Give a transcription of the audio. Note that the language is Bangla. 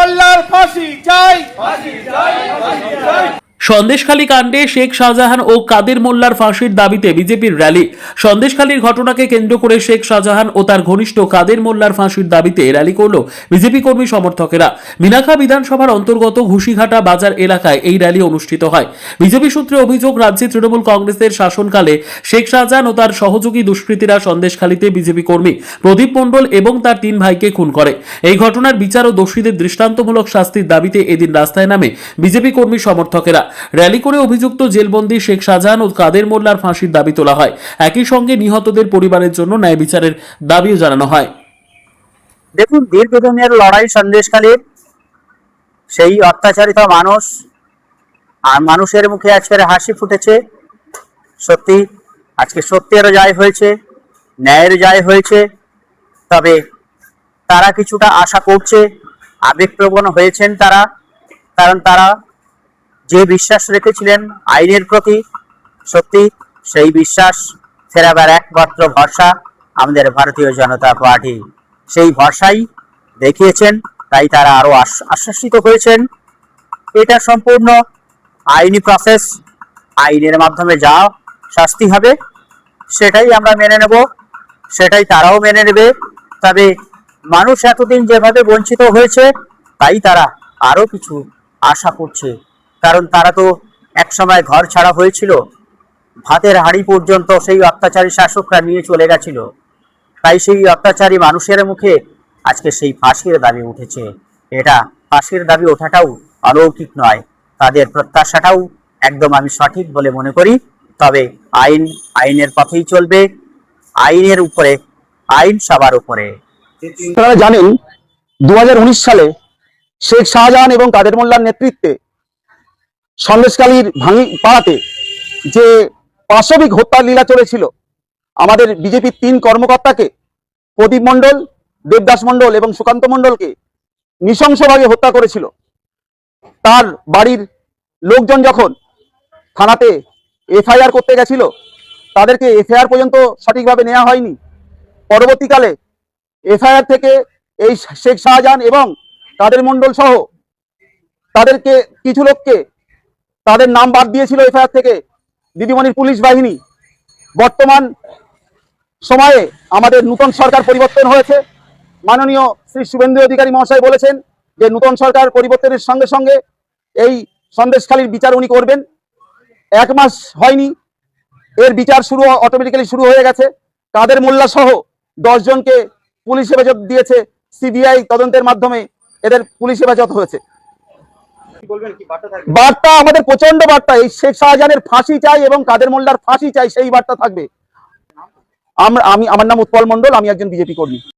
মোল্লার ফাঁসি চাই। সন্দেশখালী কাণ্ডে শেখ শাহজাহান ও কাদের মোল্লার ফাঁসির দাবিতে বিজেপির র্যালি। সন্দেশখালীর ঘটনাকে কেন্দ্র করে শেখ শাহজাহান ও তার ঘনিষ্ঠ কাদের মোল্লার ফাঁসির দাবিতে র্যালি করল বিজেপি কর্মী সমর্থকেরা। মিনাখা বিধানসভার অন্তর্গত ঘুষিঘাটা বাজার এলাকায় এই র্যালি অনুষ্ঠিত হয়। বিজেপি সূত্রে অভিযোগ, রাজ্যে তৃণমূল কংগ্রেসের শাসনকালে শেখ শাহজাহান ও তার সহযোগী দুষ্কৃতীরা সন্দেশখালীতে বিজেপি কর্মী প্রদীপ মণ্ডল এবং তার 3 ভাইকে খুন করে। এই ঘটনার বিচার ও দোষীদের দৃষ্টান্তমূলক শাস্তির দাবিতে এদিন রাস্তায় নামে বিজেপি কর্মী সমর্থকেরা। র্যালি করে অভিযুক্ত জেলবন্দি শেখ শাহজাহান ও কাদের মোল্লার ফাঁসির দাবি তোলা হয়। একই সঙ্গে নিহতদের পরিবারের জন্য ন্যায় বিচারের দাবিও জানানো হয়। দেখুন, দীর্ঘদিনের লড়াই সন্দেশখালীর, সেই অত্যাচারিত মানুষ আর মানুষের মুখে আজকের হাসি ফুটেছে। সত্যি আজকে সত্যের জয় হয়েছে, ন্যায়ের জয় হয়েছে। তবে তারা কিছুটা আশা করছে, আবেগপ্রবণ হয়েছেন তারা, কারণ তারা যে বিশ্বাস রেখেছিলেন আইনের প্রতি, সত্যি সেই বিশ্বাস ফেরাবার একমাত্র ভরসা আমাদের ভারতীয় জনতা পার্টি। সেই ভরসাই দেখিয়েছেন, তাই তারা আরো আশ্বাসিত হয়েছেন। এটা সম্পূর্ণ আইনি প্রসেস, আইনের মাধ্যমে যা শাস্তি হবে সেটাই আমরা মেনে নেব, সেটাই তারাও মেনে নেবে। তবে মানুষ এতদিন যেভাবে বঞ্চিত হয়েছে, তাই তারা আরো কিছু আশা করছে, কারণ তারা তো একসময় ঘর ছাড়া হয়েছিল, ভাতের হাঁড়ি পর্যন্ত সেই অত্যাচারী শাসকরা নিয়ে চলে গেছিল। তাই সেই অত্যাচারী মানুষের মুখে আজকে সেই ফাঁসির দাবি উঠেছে। এটা ফাঁসির দাবি ওঠাটাও অলৌকিক নয়, তাদের প্রত্যাশাটাও একদম আমি সঠিক বলে মনে করি। তবে আইনের পথেই চলবে, আইনের উপরে, আইন সবার উপরে। আপনারা জানেন 2019 সালে শেখ শাহজাহান এবং কাদের মোল্লার নেতৃত্বে সন্দেশখালীর ভাঙি পাড়াতে যে পাশবিক হত্যার লীলা চলেছিল, আমাদের বিজেপির 3 কর্মকর্তাকে, প্রদীপ মণ্ডল, দেবদাস মণ্ডল এবং সুকান্ত মণ্ডলকে নৃশংসভাবে হত্যা করেছিল। তার বাড়ির লোকজন যখন থানাতে এফআইআর করতে গেছিল, তাদেরকে এফআইআর পর্যন্ত সঠিকভাবে নেওয়া হয়নি। পরবর্তীকালে এফআইআর থেকে এই শেখ শাহজাহান এবং কাদের মণ্ডল সহ তাদেরকে কিছু লোককে তাদের নাম বাদ দিয়েছিল এফআইআর থেকে দিদিমণির পুলিশ বাহিনী। বর্তমান সময়ে আমাদের নূতন সরকার পরিবর্তন হয়েছে। মাননীয় শ্রী শুভেন্দু অধিকারী মহাশয় বলেছেন যে নূতন সরকার পরিবর্তনের সঙ্গে সঙ্গে এই সন্দেশখালীর বিচার উনি করবেন। 1 মাস হয়নি, এর বিচার অটোমেটিক্যালি শুরু হয়ে গেছে। কাদের মোল্লা সহ 10 জনকে পুলিশ হেফাজত দিয়েছে, সিবিআই তদন্তের মাধ্যমে এদের পুলিশ হেফাজত হয়েছে। বার্তা আমাদের প্রচন্ড বার্তা, এই শেখ শাহজাহানের ফাঁসি চাই এবং কাদের মোল্লার ফাঁসি চাই, সেই বার্তা থাকবে। আমার নাম উৎপল মণ্ডল, আমি একজন বিজেপি কর্মী।